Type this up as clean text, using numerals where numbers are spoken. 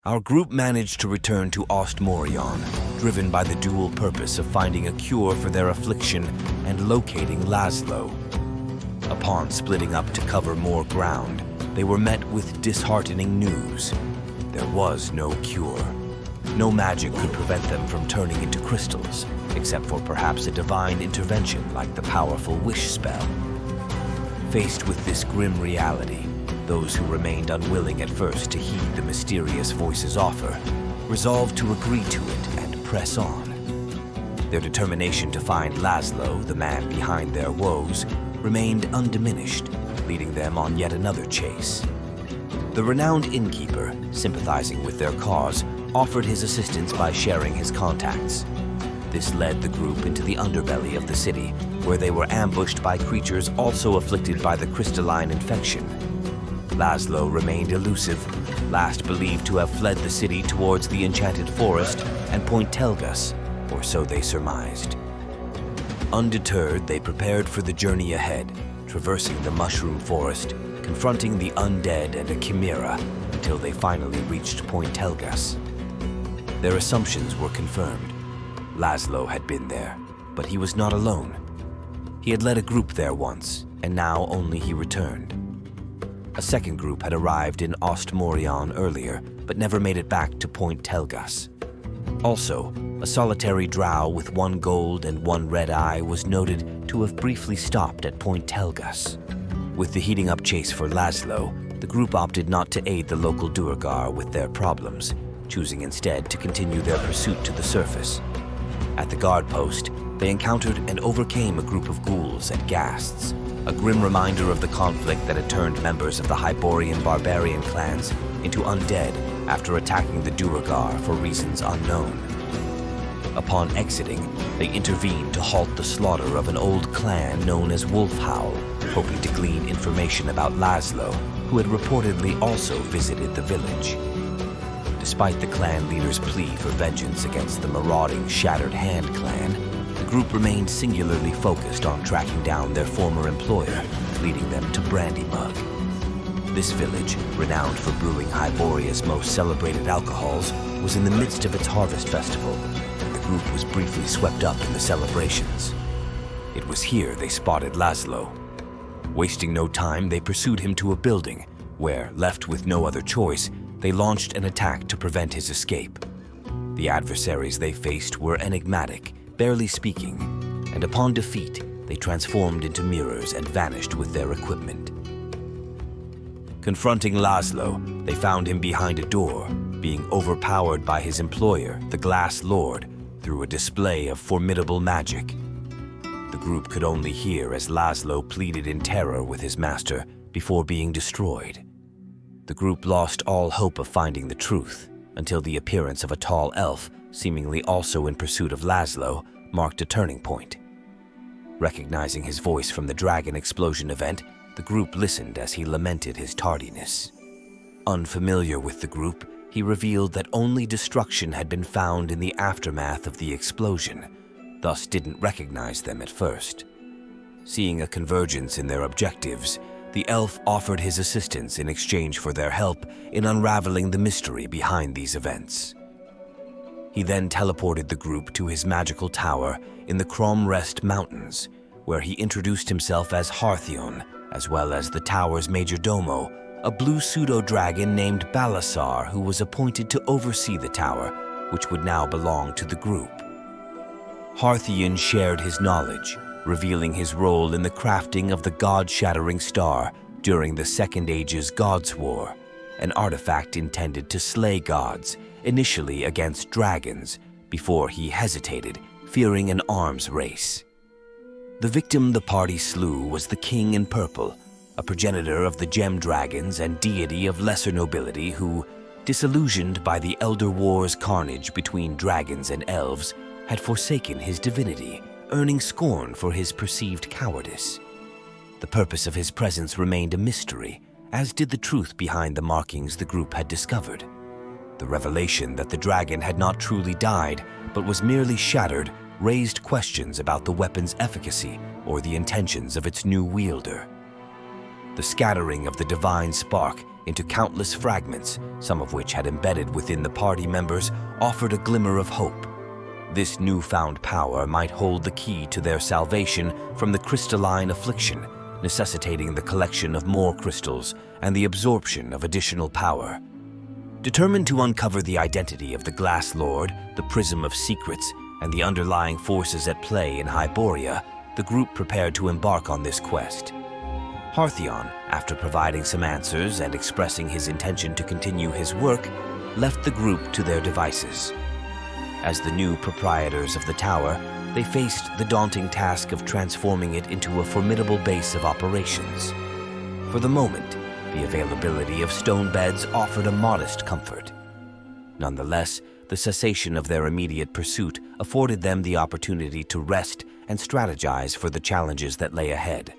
Our group managed to return to Ostmorion, driven by the dual purpose of finding a cure for their affliction and locating Laszlo. Upon splitting up to cover more ground, they were met with disheartening news. There was no cure. No magic could prevent them from turning into crystals, except for perhaps a divine intervention like the powerful wish spell. Faced with this grim reality, those who remained unwilling at first to heed the mysterious voice's offer resolved to agree to it and press on. Their determination to find Laszlo, the man behind their woes, remained undiminished, leading them on yet another chase. The renowned innkeeper, sympathizing with their cause, offered his assistance by sharing his contacts. This led the group into the underbelly of the city, where they were ambushed by creatures also afflicted by the crystalline infection. Laszlo remained elusive, last believed to have fled the city towards the Enchanted Forest and Point Telgus, or so they surmised. Undeterred, they prepared for the journey ahead, traversing the mushroom forest, confronting the undead and a chimera until they finally reached Point Telgus. Their assumptions were confirmed. Laszlo had been there, but he was not alone. He had led a group there once, and now only he returned. A second group had arrived in Ostmorion earlier, but never made it back to Point Telgus. Also, a solitary drow with 1 gold and 1 red eye was noted to have briefly stopped at Point Telgus. With the heating up chase for Laszlo, the group opted not to aid the local Duergar with their problems, choosing instead to continue their pursuit to the surface. At the guard post, they encountered and overcame a group of ghouls and ghasts, a grim reminder of the conflict that had turned members of the Hyborian barbarian clans into undead after attacking the Duergar for reasons unknown. Upon exiting, they intervened to halt the slaughter of an old clan known as Wolfhowl, hoping to glean information about Laszlo, who had reportedly also visited the village. Despite the clan leader's plea for vengeance against the marauding Shattered Hand clan, the group remained singularly focused on tracking down their former employer, leading them to Brandymug. This village, renowned for brewing Hyboria's most celebrated alcohols, was in the midst of its harvest festival, and the group was briefly swept up in the celebrations. It was here they spotted Laszlo. Wasting no time, they pursued him to a building, where, left with no other choice, they launched an attack to prevent his escape. The adversaries they faced were enigmatic, barely speaking, and upon defeat, they transformed into mirrors and vanished with their equipment. Confronting Laszlo, they found him behind a door, being overpowered by his employer, the Glass Lord, through a display of formidable magic. The group could only hear as Laszlo pleaded in terror with his master before being destroyed. The group lost all hope of finding the truth until the appearance of a tall elf, seemingly also in pursuit of Laszlo, marked a turning point. Recognizing his voice from the dragon explosion event, the group listened as he lamented his tardiness. Unfamiliar with the group, he revealed that only destruction had been found in the aftermath of the explosion, thus didn't recognize them at first. Seeing a convergence in their objectives, the elf offered his assistance in exchange for their help in unraveling the mystery behind these events. He then teleported the group to his magical tower in the Cromrest Mountains, where he introduced himself as Harthion, as well as the tower's majordomo, a blue pseudo-dragon named Balasar, who was appointed to oversee the tower, which would now belong to the group. Harthion shared his knowledge, revealing his role in the crafting of the God-shattering star during the Second Age's Gods' War, an artifact intended to slay gods, initially against dragons, before he hesitated, fearing an arms race. The victim the party slew was the King in Purple, a progenitor of the gem dragons and deity of lesser nobility who, disillusioned by the Elder War's carnage between dragons and elves, had forsaken his divinity, earning scorn for his perceived cowardice. The purpose of his presence remained a mystery, as did the truth behind the markings the group had discovered. The revelation that the dragon had not truly died, but was merely shattered, raised questions about the weapon's efficacy or the intentions of its new wielder. The scattering of the divine spark into countless fragments, some of which had embedded within the party members, offered a glimmer of hope. This newfound power might hold the key to their salvation from the crystalline affliction, necessitating the collection of more crystals and the absorption of additional power. Determined to uncover the identity of the Glass Lord, the Prism of Secrets, and the underlying forces at play in Hyboria, the group prepared to embark on this quest. Harthion, after providing some answers and expressing his intention to continue his work, left the group to their devices. As the new proprietors of the tower, they faced the daunting task of transforming it into a formidable base of operations. For the moment, the availability of stone beds offered a modest comfort. Nonetheless, the cessation of their immediate pursuit afforded them the opportunity to rest and strategize for the challenges that lay ahead.